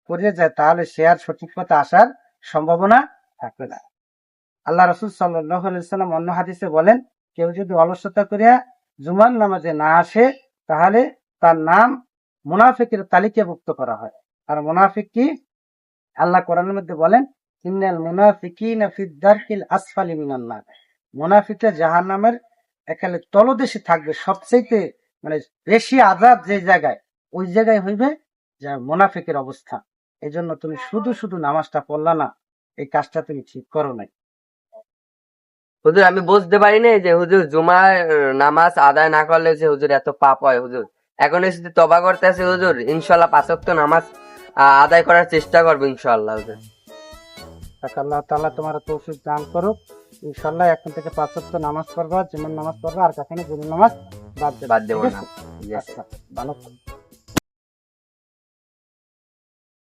করে যায় তাহলে সে আর সঠিক পথে আসার সম্ভাবনা থাকবে না। আল্লাহ রাসূল সাল্লাল্লাহু আলাইহি ওয়াসাল্লাম অন্য হাদিসে বলেন, কেউ যদি অলসতা করিয়া জুমার নামাজে না আসে তাহলে তার নাম মুনাফিকের তালিকাভুক্ত করা হয়। আর মুনাফিক কি? আল্লাহ কোরআনের মধ্যে বলেন, ইন্নাল মুনাফিকিনা ফিদ দারকিল আসফালি মিনান নার। মুনাফিকরা জাহান্নামের একেবারে তলদেশে থাকবে, সবচেয়ে মানে বেশি আযাব যে জায়গায়, ওই জায়গায় হইবে যা মুনাফিকের অবস্থা। এই জন্য তুমি শুধু শুধু নামাজটা পড়লা না, এই কাজটা তুমি ঠিক করো নাই। হুজুর আমি বুঝতে পারি না যে হুজুর জুমার নামাজ আদায় না করলে যে হুজুর এত পাপ হয়। হুজুর এখন এসে তবা করতেছে হুজুর, ইনশাল্লাহ 5 ওয়াক্ত নামাজ আদায় করার চেষ্টা করবো ইনশাআল্লাহ হুজুর। আল্লাহ তাআলা তোমার তৌফিক দান করুক। ইনশাআল্লাহ এখন থেকে 5 ওয়াক্ত নামাজ পড়বা, জুমার নামাজ পড়বা, আর কখনো জুমার নামাজ বাদ বাদ দেবে দেবো না। না। আচ্ছা, ভালো থাকো।